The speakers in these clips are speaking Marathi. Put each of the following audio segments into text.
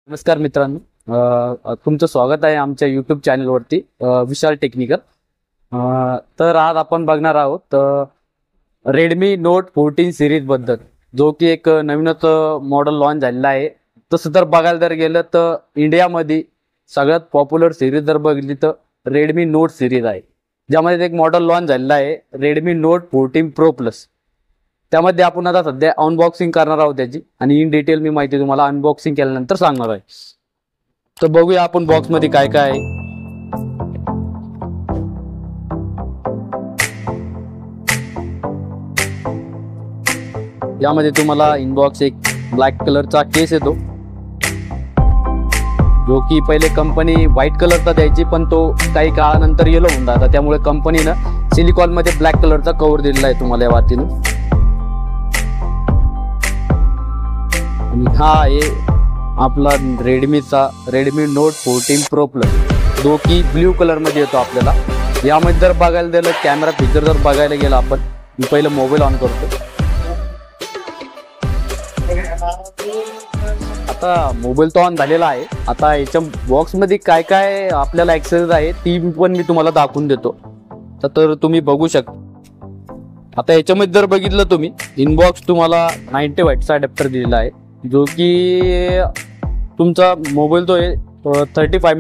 नमस्कार मित्रांनो, तुमचं स्वागत आहे आमच्या यूट्यूब चॅनलवरती विशाल टेक्निकल। तर आज आपण बघणार आहोत रेडमी नोट 14 सिरीज बद्दल, जो की एक नवीनच मॉडेल लॉन्च झालेला आहे। तसं तर बघायला जर गेलं तर इंडियामध्ये सगळ्यात पॉप्युलर सिरीज जर बघितली तर रेडमी नोट सिरीज आहे, ज्यामध्ये एक मॉडेल लॉन्च झालेला आहे रेडमी नोट 14 प्रो प्लस। त्यामध्ये आपण आता सध्या अनबॉक्सिंग करणार आहोत त्याची, आणि इन डिटेल मी माहिती तुम्हाला अनबॉक्सिंग केल्यानंतर सांगणार आहे। तर बघूया आपण बॉक्स मध्ये काय काय आहे। यामध्ये तुम्हाला इनबॉक्स एक ब्लॅक कलरचा केस येतो, जो की पहिले कंपनी व्हाईट कलरचा द्यायची, पण तो काही काळानंतर येलो होऊन जाता, त्यामुळे कंपनीनं सिलिकॉन मध्ये ब्लॅक कलरचा कव्हर दिलेला आहे तुम्हाला या वातीनं। हा आहे आपला रेडमी नोट 14 प्रो प्लस, जो की ब्ल्यू कलर मध्ये येतो आपल्याला। यामध्ये जर बघायला गेलं कॅमेरा फीचर जर बघायला गेलं आपण, मी पहिलं मोबाईल ऑन करतो। आता मोबाईल तो ऑन झालेला आहे। आता याच्या बॉक्स मध्ये काय काय आपल्याला ऍक्सेस आहे ती पण मी तुम्हाला दाखवून देतो, तर तुम्ही बघू शकता। आता याच्यामध्ये जर बघितलं तुम्ही, इनबॉक्स तुम्हाला 90 वॅटचा अडॅप्टर दिलेला आहे, जो की तुमचा मोबाईल तो आहे 35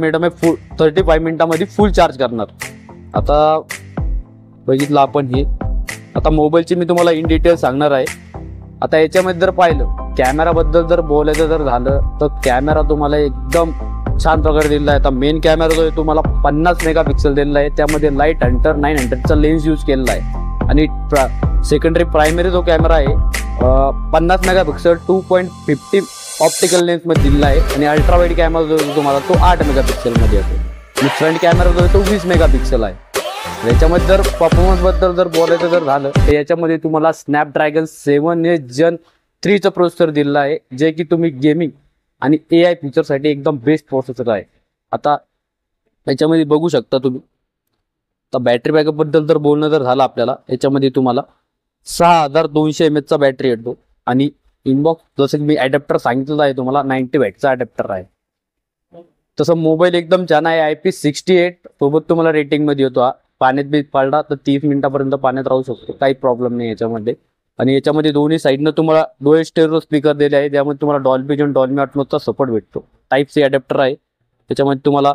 मिनिटामध्ये फुल चार्ज करणार। आता बघितलं आपण हे, आता मोबाईलची मी तुम्हाला इन डिटेल सांगणार आहे। आता याच्यामध्ये जर पाहिलं कॅमेराबद्दल जर बोलायचं जर झालं तर कॅमेरा तुम्हाला एकदम छान प्रकारे दिलेला आहे। आता मेन कॅमेरा जो आहे तुम्हाला 50 मेगापिक्सल दिलेला आहे, त्यामध्ये लाईट हंटर 900चा लेन्स यूज केलेला आहे, आणि सेकंडरी प्रायमरी जो कॅमेरा आहे 50 मेगापिक्सल 2.50 ऑप्टिकल लेन्स मध्ये दिलेला आहे, आणि अल्ट्रा वाईड कॅमेरा जो तुम्हाला तो 8 मेगापिक्सल मध्ये येतो, आणि फ्रंट कॅमेरा जो आहे तो 20 मेगापिक्सल आहे। याच्यामध्ये जर परफॉर्मन्स बद्दल जर बोलायचं जर झालं तर याच्यामध्ये तुम्हाला स्नॅपड्रॅगन 7 Gen 3 चा प्रोसेसर दिलेला आहे, जे की तुम्ही गेमिंग आणि AI फीचरसाठी एकदम बेस्ट प्रोसेसर आहे। आता याच्यामध्ये बघू शकता तुम्ही। आता बॅटरी बॅकअप बद्दल जर बोलणं जर झालं आपल्याला, याच्यामध्ये तुम्हाला 6200 mAh चा बॅटरी येतो, आणि इनबॉक्स जसं मी अडॅप्टर सांगितलं आहे तुम्हाला 90 वॅटचा अडॅप्टर आहे। तसं मोबाईल एकदम छान आहे, IP68 सोबत तुम्हाला रेटिंग मध्ये येतो। हा पाण्यात बी पडला तर 30 मिनिटापर्यंत पाण्यात राहू शकतो, काही प्रॉब्लेम नाही याच्यामध्ये। आणि याच्यामध्ये दोन्ही साईडनं तुम्हाला डुअल स्टेरिओ स्पीकर दिले आहे, त्यामध्ये तुम्हाला डॉल्बी विजन डॉल्बी अॅटमॉसचा सपोर्ट भेटतो। टाइप C अडॅप्टर आहे, त्याच्यामध्ये तुम्हाला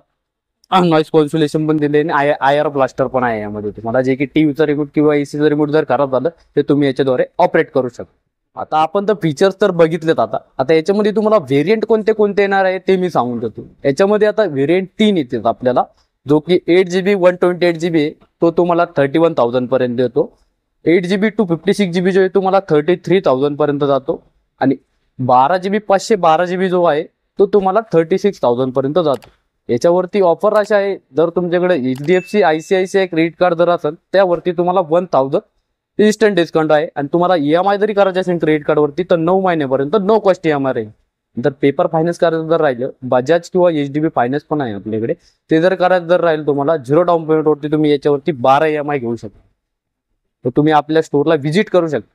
नॉइस कॉन्सोलेशन पण दिले, आणि IR ब्लास्टर पण आहे यामध्ये तुम्हाला, जे की टीव्हीचा रिमोट किंवा एसीचा रिमोट जर खराब झालं ते तुम्ही याच्याद्वारे ऑपरेट करू शकता। आता आपण तर फीचर्स तर बघितलेत। आता याच्यामध्ये तुम्हाला व्हेरियंट कोणते कोणते येणार आहे ते मी सांगून देतो। याच्यामध्ये आता व्हेरियंट 3 येतात आपल्याला, जो की 8GB 128GB आहे, तो तुम्हाला 31,000 पर्यंत येतो। 8GB 256GB जो आहे तुम्हाला 33,000 पर्यंत जातो, आणि 12GB 512GB जो आहे तो तुम्हाला 36,000 पर्यंत जातो। याच्यावरती ऑफर अशा आहे, जर तुमच्याकडे HDFC ICICI क्रेडिट कार्ड जर असेल त्यावरती तुम्हाला 1000 इन्स्टंट डिस्काउंट आहे, आणि तुम्हाला EMI जरी करायचे असेल क्रेडिट कार्डवरती तर 9 महिन्यापर्यंत नो कॉस्ट EMI आहे। जर पेपर फायनान्स करायचं जर राहिलं, बजाज किंवा HDB फायनान्स पण आहे आपल्याकडे, ते जर करायचं जर राहिलं तुम्हाला 0 डाऊन पेमेंटवरती तुम्ही याच्यावरती 12 EMI घेऊ शकता। तर तुम्ही आपल्या स्टोअरला व्हिजिट करू शकता।